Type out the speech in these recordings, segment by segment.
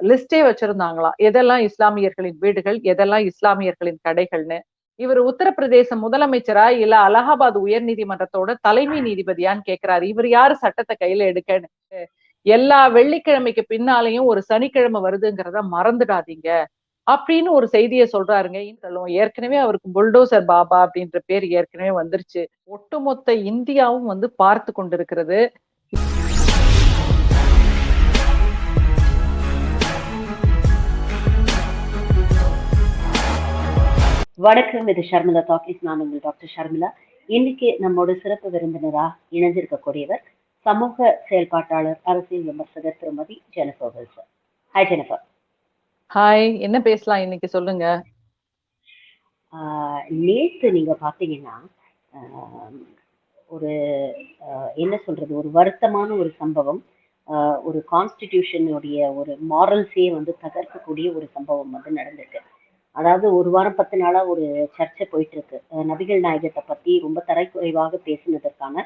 லிஸ்டே வச்சிருந்தாங்களாம். எதெல்லாம் இஸ்லாமியர்களின் வீடுகள், எதெல்லாம் இஸ்லாமியர்களின் கடைகள்னு. இவர் உத்தரப்பிரதேச முதலமைச்சரா இல்ல அலகாபாத் உயர் நீதிமன்றத்தோட தலைமை நீதிபதியான்னு கேக்குறாரு. இவர் யாரு சட்டத்தை கையில எடுக்கன்னு. எல்லா வெள்ளிக்கிழமைக்கு பின்னாலையும் ஒரு சனிக்கிழமை வருதுங்கிறத மறந்துடாதீங்க அப்படின்னு ஒரு செய்தியை சொல்றாருங்க. ஏற்கனவே அவருக்கு புல்டோசர் பாபா அப்படின்ற பேர் ஏற்கனவே வந்துருச்சு. ஒட்டுமொத்த இந்தியாவும் வந்து பார்த்து கொண்டிருக்கிறது. வணக்கம், இது ஷர்மிளா டாக்கிஸ். நான் உங்கள் டாக்டர் ஷர்மிளா. இன்னைக்கு நம்மோட சிறப்பு விருந்தினரா இணைஞ்சிருக்கக்கூடியவர் சமூக செயல்பாட்டாளர், அரசியல் விமர்சகர் திருமதி Jennifer Wilson. Hi Jennifer. Hi, என்ன பேசலாம் இன்னைக்கு சொல்லுங்க. நேத்து நீங்க பாத்தீங்கன்னா ஒரு என்ன சொல்றது, ஒரு வருத்தமான ஒரு சம்பவம், ஒரு கான்ஸ்டிடியூஷனுடைய ஒரு மாரல்ஸே வந்து தகர்க்கக்கூடிய ஒரு சம்பவம் வந்து நடந்திருக்கு. அதாவது ஒரு வாரம் 10 நாளா ஒரு சர்ச்சை போயிட்டு இருக்கு. நபிகள் நாயகத்தை பத்தி ரொம்ப தரைக்குறைவாக பேசினதற்கான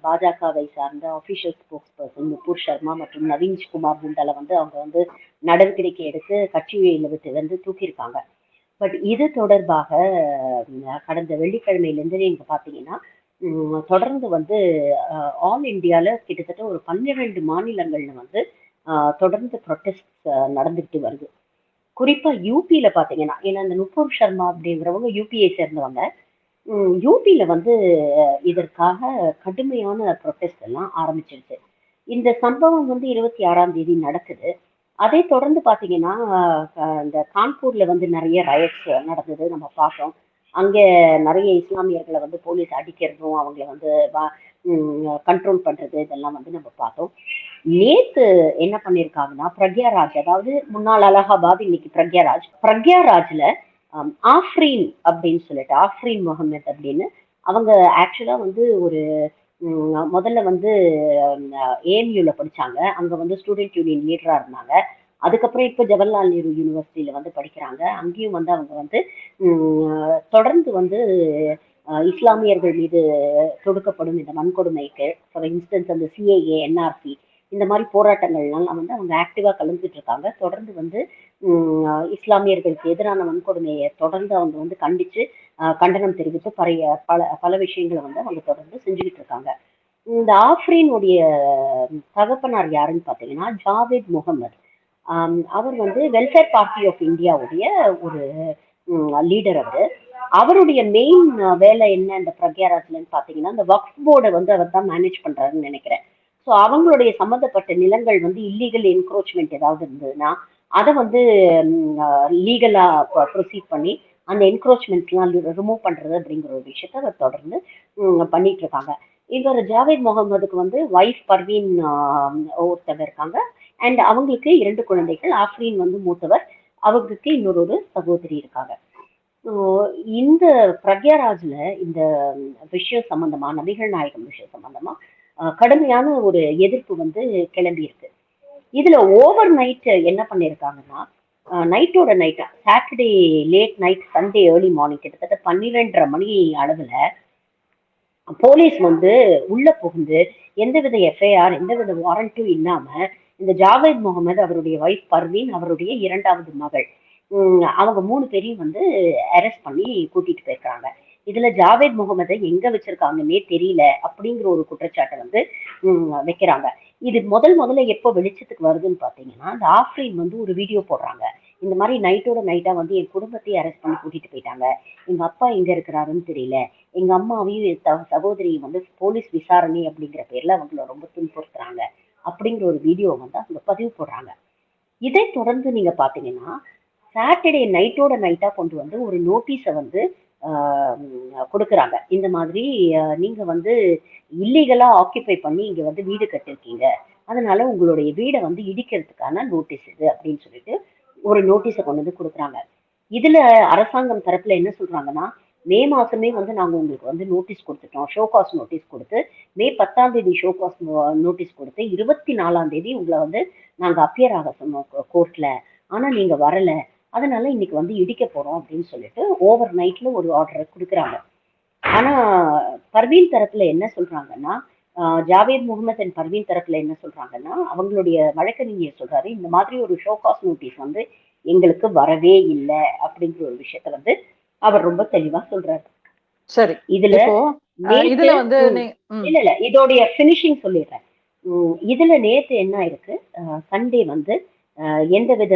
பாஜகவை சார்ந்த official spokes person Nupur Sharma மற்றும் நவீன்குமார் குண்டால வந்து அவங்க வந்து நடவடிக்கை எடுத்து கட்சியில விட்டு வந்து தூக்கியிருக்காங்க. பட் இது தொடர்பாக கடந்த வெள்ளிக்கிழமையிலேருந்து நீங்க பாத்தீங்கன்னா தொடர்ந்து வந்து ஆல் இந்தியால கிட்டத்தட்ட ஒரு 12 மாநிலங்கள்ல வந்து தொடர்ந்து ப்ரொட்டஸ்ட் நடந்துகிட்டு வருது. குறிப்பா யூபியில பாத்தீங்கன்னா, ஏன்னா இந்த நுபுர் சர்மா அப்படிங்கிறவங்க யூபியை சேர்ந்தவங்க. யூபியில வந்து இதற்காக கடுமையான ப்ரொட்டஸ்ட் எல்லாம் ஆரம்பிச்சிருச்சு. இந்த சம்பவம் வந்து 26ஆம் தேதி நடக்குது. அதை தொடர்ந்து பாத்தீங்கன்னா இந்த கான்பூர்ல வந்து நிறைய ரயட்ஸ் நடந்தது, நம்ம பார்த்தோம். அங்க நிறைய இஸ்லாமியர்களை வந்து போலீஸ் அடிக்கிறதும் அவங்களை வந்து கண்ட்ரோல் பண்றது இதெல்லாம் வந்து நம்ம பார்த்தோம். நேத்து என்ன பண்ணிருக்காங்கன்னா, பிரக்யாராஜ், அதாவது முன்னாள் அலகாபாத், இன்னைக்கு பிரக்யாராஜ்ல ஆஃப்ரீன் அப்படின்னு சொல்லிட்டு, ஆஃப்ரீன் முகமது அப்படின்னு அவங்க ஆக்சுவலா வந்து ஒரு முதல்ல வந்து ஏஎம்யூல படிச்சாங்க. அங்க வந்து ஸ்டூடெண்ட் யூனியன் லீடரா இருந்தாங்க. அதுக்கப்புறம் இப்போ ஜவஹர்லால் நேரு யூனிவர்சிட்டியில வந்து படிக்கிறாங்க. அங்கேயும் வந்து அவங்க வந்து தொடர்ந்து வந்து இஸ்லாமியர்கள் மீது தொடுக்கப்படும் இந்த வன்கொடுமைக்கு, ஃபார் இன்ஸ்டன்ஸ் அந்த சிஏஏ, என்ஆர்சி, இந்த மாதிரி போராட்டங்கள்லாம் வந்து அவங்க ஆக்டிவா கலந்துட்டு இருக்காங்க. தொடர்ந்து வந்து இஸ்லாமியர்களுக்கு எதிரான வன்கொடுமையை தொடர்ந்து அவங்க வந்து கண்டிச்சு கண்டனம் தெரிவித்து பல விஷயங்களை வந்து அவங்க தொடர்ந்து செஞ்சுக்கிட்டு இருக்காங்க. இந்த ஆஃப்ரீனுடைய தகப்பனார் யாருன்னு பார்த்தீங்கன்னா ஜாவேத் முகமது. அவர் வந்து வெல்ஃபேர் பார்ட்டி ஆஃப் இந்தியாவுடைய ஒரு லீடர். அவருடைய மெயின் வேலை என்ன இந்த பிரக்யாராஜ்லன்னு பார்த்தீங்கன்னா, இந்த வக்ஃப் போர்டை வந்து அவர் தான் மேனேஜ் பண்றாருன்னு நினைக்கிறேன். ஸோ அவங்களுடைய சம்மந்தப்பட்ட நிலங்கள் வந்து இல்லீகல் என்க்ரோச்மெண்ட் ஏதாவது இருந்ததுன்னா அதை வந்து லீகலா ப்ரொசீட் பண்ணி அந்த என்க்ரோச்மெண்ட்லாம் ரிமூவ் பண்றது அப்படிங்கிற ஒரு விஷயத்த அவர் தொடர்ந்து பண்ணிட்டு இருக்காங்க. இவர் ஜாவேத் முகமதுக்கு வந்து ஒய்ஃப் பர்வீன் ஒருத்தவர் இருக்காங்க. அண்ட் அவங்களுக்கு 2 குழந்தைகள். ஆஃப்ரீன் வந்து மூத்தவர், அவங்களுக்கு இன்னொரு சகோதரி இருக்காங்க. இந்த பிரக்யாராஜ்ல இந்த விஷயம் சம்பந்தமா, நபிகள் நாயகம் விஷயம் சம்பந்தமா கடுமையான ஒரு எதிர்ப்பு வந்து கிளம்பி இருக்கு. இதுல ஓவர் நைட் என்ன பண்ணிருக்காங்கன்னா, நைட்டோட நைட்டா, Saturday late night, Sunday early morning, கிட்டத்தட்ட 12:30 மணி அளவுல போலீஸ் வந்து உள்ள புகுந்து எந்தவித எஃப்ஐஆர், எந்தவித வாரண்ட்டும் இல்லாம இந்த ஜாவேத் முகமது, அவருடைய ஒய்ஃப் பர்வீன், அவருடைய 2வது மகள், அவங்க 3 பேரையும் வந்து அரெஸ்ட் பண்ணி கூட்டிட்டு போயிருக்காங்க. இதுல ஜாவேத் முகமதை எங்க வச்சிருக்காங்கன்னே தெரியல அப்படிங்கிற ஒரு குற்றச்சாட்டை வந்து வைக்கிறாங்க. இது முதல்ல எப்போ வெளிச்சத்துக்கு வருதுன்னு பாத்தீங்கன்னா, இந்த ஆஃப்ரீன் வந்து ஒரு வீடியோ போடுறாங்க. இந்த மாதிரி நைட்டோட நைட்டா வந்து என் குடும்பத்தையும் அரெஸ்ட் பண்ணி கூட்டிட்டு போயிட்டாங்க, எங்க அப்பா எங்க இருக்கிறாருன்னு தெரியல, எங்க அம்மாவையும் சகோதரியும் வந்து போலீஸ் விசாரணை அப்படிங்கிற பேர்ல அவங்கள ரொம்ப துன்புறுத்துறாங்க அப்படிங்கிற ஒரு வீடியோ வந்து அவங்க பதிவு போடுறாங்க. இதை தொடர்ந்து நீங்க பாத்தீங்கன்னா, சாட்டர்டே நைட்டோட நைட்டா கொண்டு வந்து ஒரு நோட்டீஸை வந்து கொடுக்குறாங்க. இந்த மாதிரி நீங்க வந்து இல்லீகலா ஆக்கியபை பண்ணி இங்க வந்து வீடு கட்டிருக்கீங்க, அதனால உங்களுடைய வீடை வந்து இடிக்கிறதுக்கான நோட்டீஸ் இது அப்படின்னு சொல்லிட்டு ஒரு நோட்டீஸை கொண்டு வந்து கொடுக்குறாங்க. இதுல அரசாங்கம் தரப்புல என்ன சொல்றாங்கன்னா, மே மாசமே வந்து நாங்க உங்களுக்கு வந்து நோட்டீஸ் கொடுத்துட்டோம், ஷோகாஸ் நோட்டீஸ் கொடுத்து, மே 10ஆம் தேதி ஷோகாஸ் நோட்டீஸ் கொடுத்து 24ஆம் தேதி உங்களை வந்து நாங்க அப்பியர் ஆக சொன்னோம் கோர்ட்ல, ஆனா நீங்க வரல, அதனால இன்னைக்கு வந்து இடிக்க போறோம் அப்படின்னு சொல்லிட்டு ஓவர் நைட்ல ஒரு ஆர்டரை கொடுக்குறாங்க. ஆனா பர்வீன் தரப்புல என்ன சொல்றாங்கன்னா, ஜாவேத் முகமது அண்ட் பர்வீன் தரப்புல என்ன சொல்றாங்கன்னா, அவங்களுடைய வழக்கறிஞர் சொல்றாரு, இந்த மாதிரி ஒரு ஷோகாஸ் நோட்டீஸ் வந்து எங்களுக்கு வரவே இல்லை அப்படிங்கிற ஒரு விஷயத்த வந்து அவர் ரொம்ப தெளிவா சொல்றாரு. சரி. இதுல இப்போ நேத்து இதுல வந்து இல்ல இல்ல இதோடைய பினிஷிங் சொல்லிடுறேன். இதுல நேத்து என்ன ஆயிருக்கு, சண்டே வந்து எந்தவித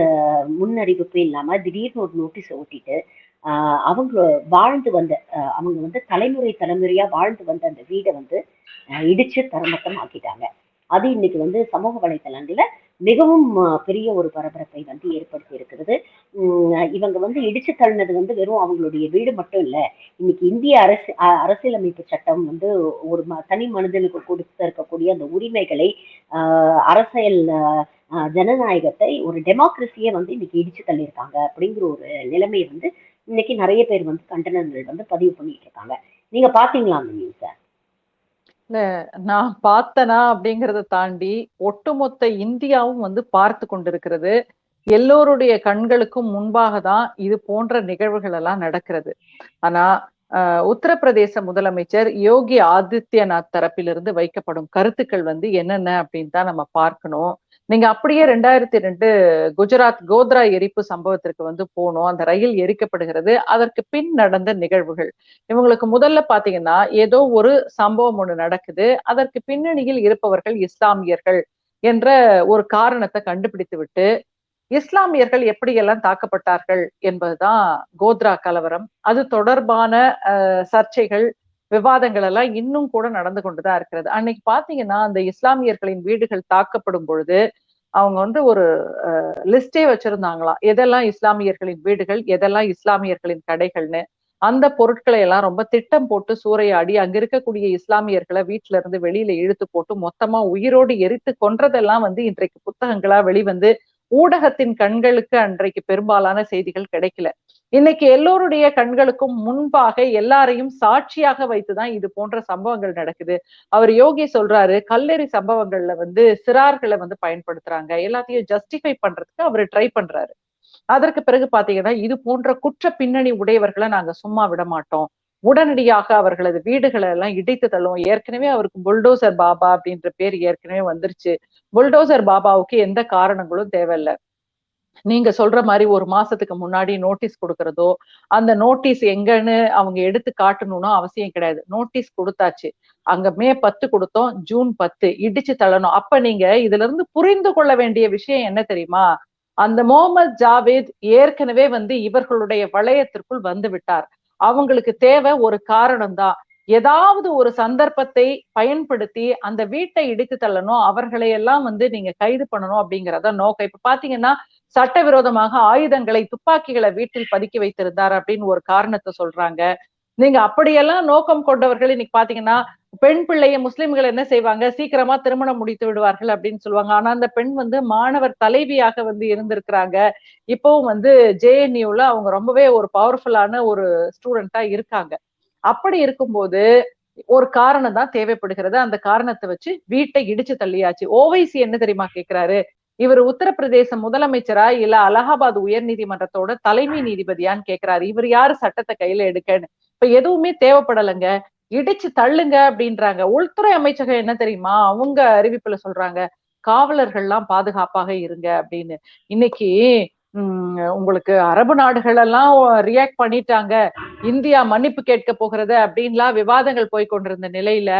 முன்னறிவிப்பும் இல்லாம திடீர்னு ஒரு நோட்டீஸை ஒட்டிட்டு அவங்க வாழ்ந்து வந்த அவங்க வந்து தலைமுறை தலைமுறையா வாழ்ந்து வந்த அந்த வீடை வந்து இடிச்சு தரமட்டம் ஆக்கிட்டாங்க. அது இன்னைக்கு வந்து சமூக வலைதளங்கள்ல மிகவும் பெரிய ஒரு பரபரப்பை வந்து ஏற்படுத்தி இருக்கிறது. இவங்க வந்து இடிச்சு தள்ளினது வந்து வெறும் அவங்களுடைய வீடு மட்டும் இல்ல, இன்னைக்கு இந்திய அரசியலமைப்பு சட்டம் வந்து ஒரு தனி மனிதனுக்கு கொடுத்திருக்கக்கூடிய அந்த உரிமைகளை, அரசியல் ஜனநாயகத்தை, ஒரு டெமோக்ரஸியை வந்து இன்னைக்கு இடிச்சு தள்ளியிருக்காங்க அப்படிங்கிற ஒரு நிலைமையை வந்து இன்னைக்கு நிறைய பேர் வந்து கண்டனங்கள் வந்து பதிவு பண்ணிட்டு இருக்காங்க. நீங்க பாத்தீங்களா அந்த நியூஸ? இல்ல, நான் பார்த்தனா அப்படிங்கறத தாண்டி ஒட்டுமொத்த இந்தியாவும் வந்து பார்த்து கொண்டிருக்கிறது. எல்லோருடைய கண்களுக்கும் முன்பாக தான் இது போன்ற நிகழ்வுகள் எல்லாம் நடக்கிறது. ஆனா உத்தரப்பிரதேச முதலமைச்சர் யோகி ஆதித்யநாத் தரப்பிலிருந்து வைக்கப்படும் கருத்துக்கள் வந்து என்னென்ன அப்படின்னு தான் நம்ம பார்க்கணும். நீங்க அப்படியே 2002 குஜராத் கோத்ரா எரிப்பு சம்பவத்திற்கு வந்து போனோம். அந்த ரயில் எரிக்கப்படுகிறது. அதற்கு பின் நடந்த நிகழ்வுகள். இவங்களுக்கு முதல்ல பாத்தீங்கன்னா, ஏதோ ஒரு சம்பவம் ஒண்ணு நடக்குது. அதற்கு பின்னணியில் இருப்பவர்கள் இஸ்லாமியர்கள் என்ற ஒரு காரணத்தை கண்டுபிடித்து விட்டு, இஸ்லாமியர்கள் எப்படியெல்லாம் தாக்கப்பட்டார்கள் என்பதுதான் கோத்ரா கலவரம். அது தொடர்பான சர்ச்சைகள், விவாதங்கள் எல்லாம் இன்னும் கூட நடந்து கொண்டுதான் இருக்கிறது. அன்னைக்கு பாத்தீங்கன்னா, அந்த இஸ்லாமியர்களின் வீடுகள் தாக்கப்படும் பொழுது அவங்க வந்து ஒரு லிஸ்டே வச்சிருந்தாங்களாம். எதெல்லாம் இஸ்லாமியர்களின் வீடுகள், எதெல்லாம் இஸ்லாமியர்களின் கடைகள்னு. அந்த பொருட்களை எல்லாம் ரொம்ப திட்டம் போட்டு சூறையாடி அங்க இருக்கக்கூடிய இஸ்லாமியர்களை வீட்டுல இருந்து வெளியில இழுத்து போட்டு மொத்தமா உயிரோடு எரித்து கொன்றதெல்லாம் வந்து இன்றைக்கு புத்தகங்களா வெளிவந்து ஊடகத்தின் கண்களுக்கு அன்றைக்கு பெரும்பாலான செய்திகள் கிடைக்கல. இன்னைக்கு எல்லோருடைய கண்களுக்கும் முன்பாக எல்லாரையும் சாட்சியாக வைத்துதான் இது போன்ற சம்பவங்கள் நடக்குது. அவர் யோகி சொல்றாரு, கல்லெறி சம்பவங்கள்ல வந்து சிறார்களை வந்து பயன்படுத்துறாங்க, எல்லாத்தையும் ஜஸ்டிஃபை பண்றதுக்கு அவர் ட்ரை பண்றாரு. அதற்கு பிறகு பாத்தீங்கன்னா, இது போன்ற குற்ற பின்னணி உடையவர்களை நாங்க சும்மா விட மாட்டோம், உடனடியாக அவர்களது வீடுகளை எல்லாம் இடித்து தள்ளுவோம். ஏற்கனவே அவருக்கு புல்டோசர் பாபா அப்படின்ற பேர் ஏற்கனவே வந்துருச்சு. புல்டோசர் பாபாவுக்கு எந்த காரணங்களும் தேவையில்ல. நீங்க சொல்ற மாதிரி ஒரு மாசத்துக்கு முன்னாடி நோட்டீஸ் கொடுக்கறதோ, அந்த நோட்டீஸ் எங்கன்னு அவங்க எடுத்து காட்டணும்னு அவசியம் கிடையாது. நோட்டீஸ் கொடுத்தாச்சு. அங்க மே 10 கொடுத்தோம், ஜூன் 10 இடிச்சு தள்ளணும். அப்ப நீங்க இதுல இருந்து புரிந்து கொள்ள வேண்டிய விஷயம் என்ன தெரியுமா? அந்த முகமது ஜாவேத் ஏற்கனவே வந்து இவர்களுடைய வளையத்திற்குள் வந்து விட்டார். அவங்களுக்கு தேவை ஒரு காரணம் தான். ஏதாவது ஒரு சந்தர்ப்பத்தை பயன்படுத்தி அந்த வீட்டை இடித்து தள்ளணும், அவர்களை எல்லாம் வந்து நீங்க கைது பண்ணணும் அப்படிங்கறத நோக்கம். இப்ப பாத்தீங்கன்னா, சட்டவிரோதமாக ஆயுதங்களை, துப்பாக்கிகளை வீட்டில் பதுக்கி வைத்திருந்தார் அப்படின்னு ஒரு காரணத்தை சொல்றாங்க. நீங்க அப்படியெல்லாம் நோக்கம் கொண்டவர்கள் இன்னைக்கு பாத்தீங்கன்னா, பெண் பிள்ளைய முஸ்லிம்கள் என்ன செய்வாங்க, சீக்கிரமா திருமணம் முடித்து விடுவார்கள் அப்படின்னு சொல்லுவாங்க. ஆனா அந்த பெண் வந்து மாணவர் தலைவியாக வந்து இருந்திருக்கிறாங்க. இப்பவும் வந்து ஜேஎன்யூல அவங்க ரொம்பவே ஒரு பவர்ஃபுல்லான ஒரு ஸ்டூடெண்டா இருக்காங்க. அப்படி இருக்கும்போது ஒரு காரணம் தான் தேவைப்படுகிறது. அந்த காரணத்தை வச்சு வீட்டை இடிச்சு தள்ளியாச்சு. ஓவைசி என்ன தெரியுமா கேக்குறாரு? இவர் உத்தரப்பிரதேச முதலமைச்சரா இல்ல அலகாபாத் உயர் நீதிமன்றத்தோட தலைமை நீதிபதியான்னு கேக்குறாரு. இவர் யாரு சட்டத்தை கையில எடுக்கன்னு? இப்ப எதுவுமே தேவைப்படலைங்க, இடிச்சு தள்ளுங்க அப்படின்றாங்க. உள்துறை அமைச்சகம் என்ன தெரியுமா அவங்க அறிவிப்புல சொல்றாங்க, காவலர்கள் எல்லாம் பாதுகாப்பாக இருங்க அப்படின்னு. இன்னைக்கு உங்களுக்கு அரபு நாடுகள் எல்லாம் ரியாக்ட் பண்ணிட்டாங்க, இந்தியா மன்னிப்பு கேட்க போகிறது அப்படின்லாம் விவாதங்கள் போய் கொண்டிருந்த நிலையில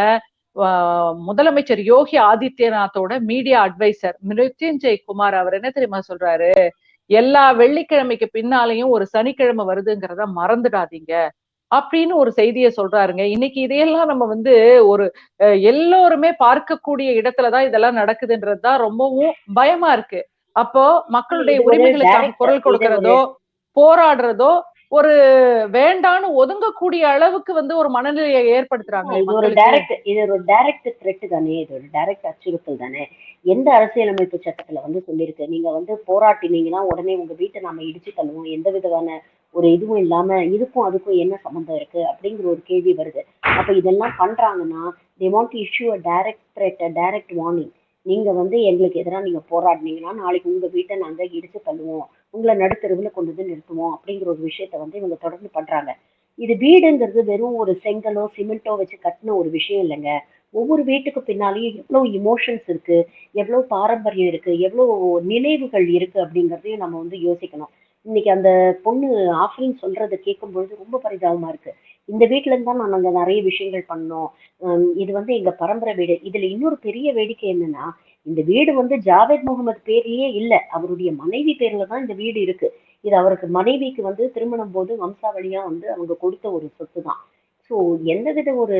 முதலமைச்சர் யோகி ஆதித்யநாத்தோட மீடியா அட்வைசர் மிருத்யுஞ்சய் குமார் அவர் என்ன தெரியுமா சொல்றாரு? எல்லா வெள்ளிக்கிழமைக்கு பின்னாலையும் ஒரு சனிக்கிழமை வருதுங்கிறத மறந்துடாதீங்க அப்படின்னு ஒரு செய்தியை சொல்றாருங்க. இன்னைக்கு இதையெல்லாம் நம்ம வந்து ஒரு எல்லோருமே பார்க்கக்கூடிய இடத்துலதான் இதெல்லாம் நடக்குதுன்றதுதான் ரொம்பவும் பயமா இருக்கு. அப்போ மக்களுடைய இது ஒரு உரிமைகளுக்காக டைரக்ட் குரல் இது ஒரு கொடுக்கிறதோ, போராடுறதோ ஒரு வேண்டான்னு ஒதுங்கக்கூடிய அளவுக்கு வந்து ஒரு மனநிலையை ஏற்படுத்துறாங்களே மக்களுக்கு. இது ஒரு டைரக்ட் த்ரெட் தானே, இது ஒரு டைரக்ட் அச்சுறுத்தல் தானே. எந்த அரசியலமைப்பு சட்டத்துல வந்து சொல்லியிருக்கு, நீங்க வந்து போராட்டினீங்கன்னா உடனே உங்க வீட்டை நாம இடிச்சு தள்ளுவோம், எந்த விதமான ஒரு இதுவும் இல்லாம இதுக்கும் அதுக்கும் என்ன சம்மந்தம் இருக்கு அப்படிங்கிற ஒரு கேள்வி வருது. அப்ப இதெல்லாம் பண்றாங்கன்னா they want to issue a direct threat, a direct warning. நீங்க வந்து எங்களுக்கு எதிராக நீங்க போராடினீங்கன்னா நாளைக்கு உங்க வீட்டை நாங்க இடிச்சு தள்ளுவோம், உங்களை நடுத்தருவுல கொண்டு வந்து நிறுத்துவோம் அப்படிங்கிற ஒரு விஷயத்த வந்து இவங்க தொடர்ந்து பண்றாங்க. இது வீடுங்கிறது வெறும் ஒரு செங்கலோ சிமெண்டோ வச்சு கட்டின ஒரு விஷயம் இல்லைங்க. ஒவ்வொரு வீட்டுக்கு பின்னாலேயும் எவ்வளவு இமோஷன்ஸ் இருக்கு, எவ்வளவு பாரம்பரியம் இருக்கு, எவ்வளவு நினைவுகள் இருக்கு அப்படிங்கறதையும் நம்ம வந்து யோசிக்கணும். இன்னைக்கு அந்த பொண்ணு ஆஃப்ரின் சொல்றதை கேட்கும்பொழுது ரொம்ப பரிதாபமா இருக்கு. இந்த வீட்ல இருந்து தான் நாங்க நிறைய விஷயங்கள் பண்ணோம். இது வந்து எங்க பரம்பரை வீடு. இதுல இன்னொரு பெரிய வேடிக்கை என்னன்னா, இந்த வீடு வந்து ஜாவேத் முகமது பேர்லயே இல்ல. அவருடைய மனைவி பேர்ல தான் இந்த வீடு இருக்கு. இது அவருக்கு மனைவிக்கு வந்து திருமணம் போது வம்சாவழியா வந்து அவங்க கொடுத்த ஒரு சொத்து தான். ஸோ எந்தவித ஒரு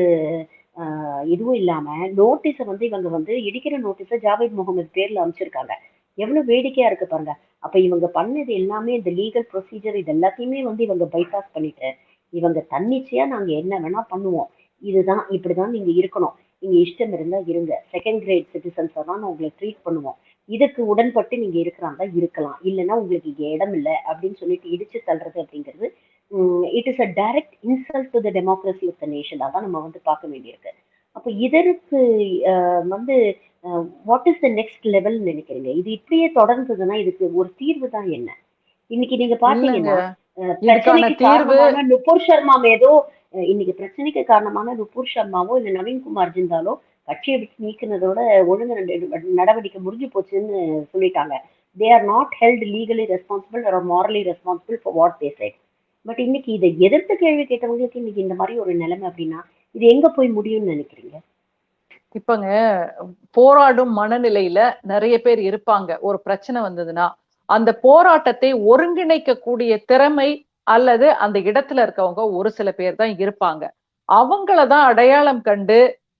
இதுவும் இல்லாம நோட்டீஸை வந்து இவங்க வந்து இடிக்கிற நோட்டீஸை ஜாவேத் முகமது பேர்ல அமைச்சிருக்காங்க. எவ்வளவு வேடிக்கையா இருக்கு பாருங்க. அப்ப இவங்க பண்ணது எல்லாமே இந்த லீகல் ப்ரொசீஜர் இது எல்லாத்தையுமே வந்து இவங்க பைபாஸ் பண்ணிட்டு இவங்க தன்னிச்சையா நாங்க என்ன வேணா பண்ணுவோம், இதுதான் இப்படிதான் நீங்க இருக்கணும், நீங்க இஷ்டம் இருந்தா இருங்க, செகண்ட் கிரேட் சிட்டிசன்ஸா தான் உங்களை ட்ரீட் பண்ணுவோம், இதுக்கு உடன்பட்டு நீங்க இருக்கிறாங்க இருக்கலாம், இல்லைன்னா உங்களுக்கு இங்க இடம் இல்லை அப்படின்னு சொல்லிட்டு இடிச்சு தள்ளுறது அப்படிங்கிறது it is a direct insult to the democracy of the nation. அதான் நம்ம வந்து பார்க்க வேண்டியிருக்கு. அப்ப இதற்கு வந்து what is the next level நினைக்கிறீங்க? இது இப்படியே தொடர்ந்ததுன்னா இதுக்கு ஒரு தீர்வு தான் என்ன? இன்னைக்கு நீங்க இல்லங்க, பாத்தீங்கன்னா இதுக்கான பிரச்சனைக்கு தீர்வு காரணமான நுபுர் சர்மா ஏதோ இன்னைக்கு பிரச்சனைக்கு காரணமான நுபுர் சர்மாவோ இல்ல நவீன்குமார் ஜிந்தாலோ கட்சியை விட்டு நீக்கினதோட ஒழுங்கு நடவடிக்கை முடிஞ்சு போச்சுன்னு சொல்லிட்டாங்க. They are not held legally responsible or morally responsible for what they said. But இன்னைக்கு இதை எதிர்த்து கேள்வி கேட்டவங்களுக்கு இன்னைக்கு இந்த மாதிரி ஒரு நிலைமை அப்படின்னா இது எங்க போய் முடியும்னு நினைக்கிறீங்க? இப்பங்க போராடும் மனநிலையில நிறைய பேர் இருப்பாங்க. ஒரு பிரச்சனை வந்ததுன்னா அந்த போராட்டத்தை ஒருங்கிணைக்க கூடிய திறமை அல்லது அந்த இடத்துல இருக்கவங்க ஒரு சில பேர் தான் இருப்பாங்க. அவங்களதான் அடையாளம் கண்டு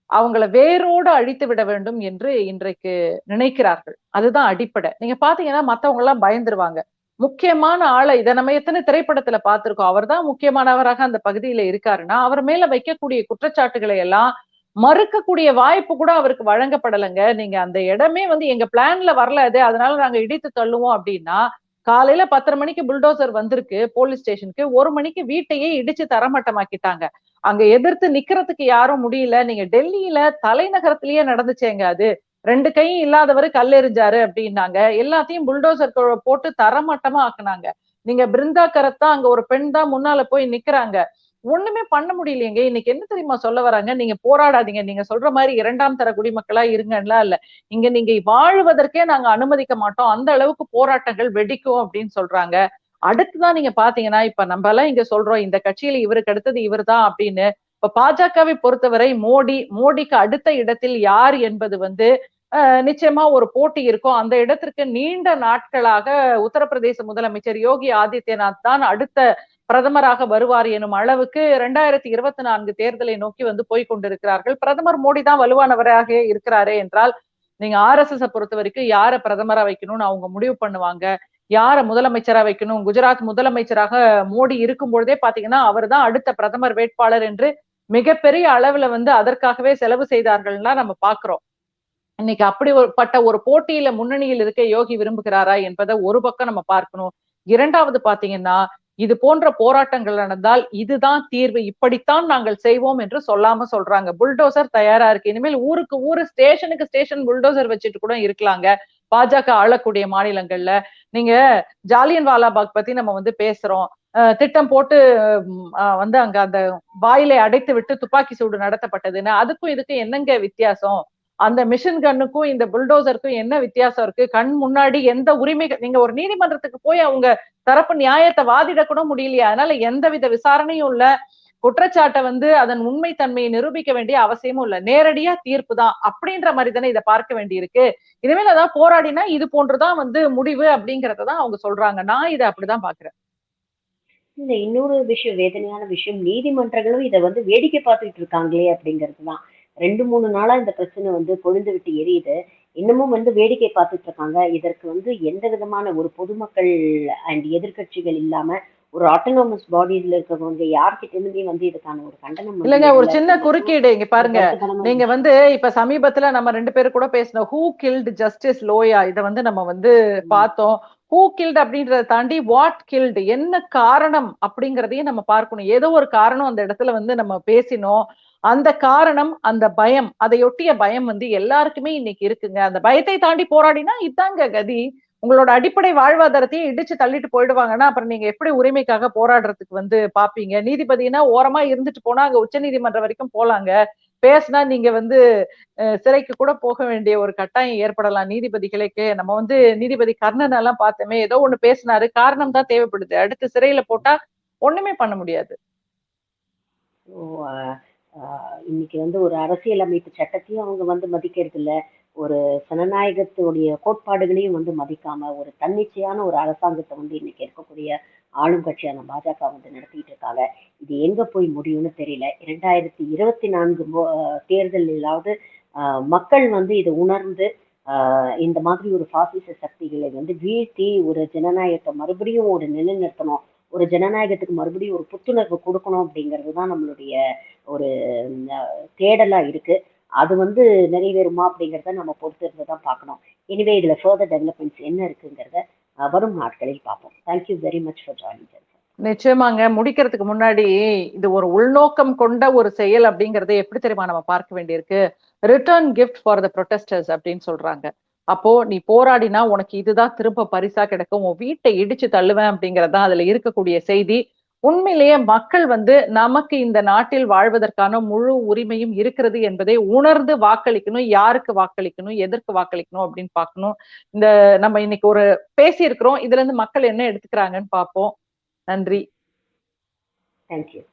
அவங்கள வேரோடு அழித்து விட வேண்டும் என்று இன்றைக்கு நினைக்கிறார்கள். அதுதான் அடிப்படை. நீங்க பாத்தீங்கன்னா மத்தவங்க எல்லாம் பயந்துருவாங்க. முக்கியமான ஆளை இதை நம்ம எத்தனை திரைப்படத்துல பார்த்திருக்கோம். அவர் தான் முக்கியமானவராக அந்த பகுதியில இருக்காருன்னா அவர் மேல வைக்கக்கூடிய குற்றச்சாட்டுகளை எல்லாம் மறுக்கக்கூடிய வாய்ப்பு கூட அவருக்கு வழங்கப்படலைங்க. நீங்க அந்த இடமே வந்து எங்க பிளான்ல வரல அது, அதனால நாங்க இடித்து தள்ளுவோம் அப்படின்னா காலையில 10:30 மணிக்கு புல்டோசர் வந்திருக்கு போலீஸ் ஸ்டேஷனுக்கு, 1 மணிக்கு வீட்டையே இடிச்சு தரமட்டமாக்கிட்டாங்க. அங்க எதிர்த்து நிக்கிறதுக்கு யாரும் முடியல. நீங்க டெல்லியில தலைநகரத்திலேயே நடந்துச்சேங்க அது. 2 கையும் இல்லாதவரு கல்லெறிஞ்சாரு அப்படின்னாங்க. எல்லாத்தையும் புல்டோசர் போட்டு தரமட்டமா ஆக்குனாங்க. நீங்க பிருந்தா கரத் தான், அங்க ஒரு பெண் தான் முன்னால போய் நிக்கிறாங்க. ஒண்ணுமே பண்ண முடியலையேங்க. இன்னைக்கு என்ன தெரியுமா சொல்ல வராங்க? நீங்க போராடாதீங்க. நீங்க சொல்ற மாரி 2ஆம் தர குடிமக்களா இருங்கன்லாம் இல்ல. இங்க நீங்க வாழ்வதற்கே நாங்க அனுமதிக்க மாட்டோம். அந்த அளவுக்கு போராட்டங்கள் வெடிக்கும் அப்படின்னு சொல்றாங்க. அடுத்துதான் நீங்க பாத்தீங்கன்னா, இப்ப நம்ம எல்லாம் இங்க சொல்றோம் இந்த கட்சியில இவருக்கு அடுத்தது இவர்தான் அப்படின்னு. இப்ப பாஜகவை பொறுத்தவரை மோடிக்கு அடுத்த இடத்தில் யார் என்பது வந்து நிச்சயமா ஒரு போட்டி இருக்கும். அந்த இடத்திற்கு நீண்ட நாட்களாக உத்தரப்பிரதேச முதலமைச்சர் யோகி ஆதித்யநாத் தான் அடுத்த பிரதமராக வருவார் எனும் அளவுக்கு 2024 தேர்தலை நோக்கி வந்து போய் கொண்டிருக்கிறார்கள். பிரதமர் மோடி தான் வலுவானவராக இருக்கிறாரே என்றால், நீங்க RSS பொறுத்த வரைக்கும் யார பிரதமரா வைக்கணும்னு அவங்க முடிவு பண்ணுவாங்க. யார முதலமைச்சரா வைக்கணும். குஜராத் முதலமைச்சராக மோடி இருக்கும் பொழுதே பாத்தீங்கன்னா அவர் தான் அடுத்த பிரதமர் வேட்பாளர் என்று மிகப்பெரிய அளவுல வந்து அதற்காகவே செலவு செய்தார்கள்னா நம்ம பாக்குறோம். இன்னைக்கு அப்படிப்பட்ட ஒரு போட்டியில முன்னணியில் இருக்க யோகி விரும்புகிறாரா என்பதை ஒரு பக்கம் நம்ம பார்க்கணும். 2வது பாத்தீங்கன்னா இது போன்ற போராட்டங்கள் நடந்தால் இதுதான் தீர்வு, இப்படித்தான் நாங்கள் செய்வோம் என்று சொல்லாம சொல்றாங்க. புல்டோசர் தயாரா இருக்கு. இனிமேல் ஊருக்கு ஊரு ஸ்டேஷனுக்கு ஸ்டேஷன் புல்டோசர் வச்சுட்டு கூட இருக்கலாங்க பாஜக ஆளக்கூடிய மாநிலங்கள்ல. நீங்க ஜாலியன் வாலாபாக் பத்தி நம்ம வந்து பேசுறோம். திட்டம் போட்டு வந்து அங்க அந்த வாயிலை அடைத்து விட்டு துப்பாக்கி சூடு நடத்தப்பட்டதுன்னு. அதுக்கும் இதுக்கும் என்னங்க வித்தியாசம்? அந்த மிஷின் கன்னுக்கும் இந்த புல்டோசருக்கும் என்ன வித்தியாசம் இருக்கு? கண் முன்னாடி எந்த உரிமைகள் நீங்க ஒரு நீதிமன்றத்துக்கு போய் அவங்க தரப்பு நியாயத்தை வாதிட கூட முடியலையா? அதனால எந்தவித விசாரணையும் இல்ல. குற்றச்சாட்டை வந்து அதன் உண்மை தன்மையை நிரூபிக்க வேண்டிய அவசியமும் இல்ல. நேரடியா தீர்ப்பு தான் அப்படின்ற மாதிரி தானே இதை பார்க்க வேண்டியிருக்கு. இனிமேல் அதான் போராடினா இது போன்றுதான் வந்து முடிவு அப்படிங்கறதான் அவங்க சொல்றாங்க. நான் இதை அப்படிதான் பாக்குறேன். இந்த இன்னொரு விஷயம், வேதனையான விஷயம், நீதிமன்றங்களும் இதை வந்து வேடிக்கை பார்த்துட்டு இருக்காங்களே அப்படிங்கிறது தான். 2-3 நாளா இந்த பிரச்சனை வந்து கொழுந்து விட்டு எரியுது. இன்னமும் வந்து வேடிக்கை பார்த்துட்டு இருக்காங்க. இதற்கு வந்து எந்த விதமான ஒரு பொதுமக்கள் அண்ட் எதிர்க்கட்சிகள் இல்லாம ஒரு ஆட்டோனமஸ் பாடிஸ்ல இருக்கிறவங்க யார்கிட்ட இருந்தே வந்து இதுக்கான ஒரு கண்டனம் வந்து இல்லங்க, ஒரு எழல சின்ன அப்படிங்கிறதும் குறுக்கீடு இங்க ஒரு பாருங்க. வருத்தமான நீங்க விஷயம். வந்து இப்ப சமீபத்துல நம்ம 2 பேரும் கூட பேசணும். ஹூ கில்ட் ஜஸ்டிஸ் லோயா, இத வந்து நம்ம வந்து பார்த்தோம். ஹூ கில்ட் அப்படின்றத தாண்டி வாட் கில்ட், என்ன காரணம் அப்படிங்கறதையும் நம்ம பார்க்கணும். ஏதோ ஒரு காரணம் அந்த இடத்துல வந்து நம்ம பேசினோம். அந்த காரணம், அந்த பயம், அதையொட்டிய பயம் வந்து எல்லாருக்குமே இன்னைக்கு இருக்குங்க. அந்த பயத்தை தாண்டி போராடினா இதாங்க கதி. உங்களோட அடிப்படை வாழ்வாதாரத்தையும் இடிச்சு தள்ளிட்டு போயிடுவாங்கன்னா அப்புறம் நீங்க எப்படி உரிமைக்காக போராடுறதுக்கு வந்து பாப்பீங்க? நீதிபதினா ஓரமா இருந்துட்டு போனா அங்க உச்ச நீதிமன்றம் வரைக்கும் போலாங்க. பேசினா நீங்க வந்து சிறைக்கு கூட போக வேண்டிய ஒரு கட்டாயம் ஏற்படலாம் நீதிபதிகளுக்கு. நம்ம வந்து நீதிபதி கர்ணன் எல்லாம் பார்த்தோமே, ஏதோ ஒண்ணு பேசினாரு, காரணம் தான் தேவைப்படுது. அடுத்து சிறையில போட்டா ஒண்ணுமே பண்ண முடியாது. ஸோ இன்னைக்கு வந்து ஒரு அரசியலமைப்பு சட்டத்தையும் அவங்க வந்து மதிக்கிறது இல்ல. ஒரு ஜனநாயகத்துடைய கோட்பாடுகளையும் வந்து மதிக்காம ஒரு தன்னிச்சையான ஒரு அரசாங்கத்தை வந்து இன்னைக்கு இருக்கக்கூடிய ஆளும் கட்சியான பாஜக வந்து நடத்திட்டு இருக்காங்க. இது எங்க போய் முடியும்னு தெரியல. 2024 தேர்தலிலாவது மக்கள் வந்து இதை உணர்ந்து இந்த மாதிரி ஒரு பாசிச சக்திகளை வந்து வீழ்த்தி ஒரு ஜனநாயகத்தை மறுபடியும் ஒரு நிலைநிறுத்தணும், ஒரு ஜனநாயகத்துக்கு மறுபடியும் ஒரு புத்துணர்வு கொடுக்கணும் அப்படிங்கிறது தான் நம்மளுடைய ஒரு தேடலா இருக்கு. அது வந்து நிறைவேறுமா அப்படிங்கிறத நம்ம பொறுத்திருந்து தான் பார்க்கணும். எனிவே இதுல ஃபர்தர் டெவலப்மெண்ட்ஸ் என்ன இருக்குங்கிறத வரும் நாட்களில் பார்ப்போம். Thank you very much for joining. நிச்சயமாங்க. முடிக்கிறதுக்கு முன்னாடி, இது ஒரு உள்நோக்கம் கொண்ட ஒரு செயல் அப்படிங்கிறத எப்படி தெரியுமா நம்ம பார்க்க வேண்டியிருக்கு? ரிட்டர்ன் கிஃப்ட் ஃபார் த புரொட்டஸ்டர்ஸ் அப்படின்னு சொல்றாங்க. அப்போ நீ போராடினா உனக்கு இதுதான் திரும்ப பரிசா கிடைக்கும். உன் வீட்டை இடிச்சு தள்ளுவேன் அப்படிங்கிறது தான் அதுல இருக்கக்கூடிய செய்தி. உண்மையிலேயே மக்கள் வந்து நமக்கு இந்த நாட்டில் வாழ்வதற்கான முழு உரிமையும் இருக்கிறது என்பதை உணர்ந்து வாக்களிக்கணும். யாருக்கு வாக்களிக்கணும்? எதற்கு வாக்களிக்கணும்? அப்படின்னு பார்க்கணும். இந்த நம்ம இன்னைக்கு ஒரு பேசியிருக்கிறோம். இதுல இருந்து மக்கள் என்ன எடுத்துக்கிறாங்கன்னு பார்ப்போம். நன்றி. தேங்க்யூ.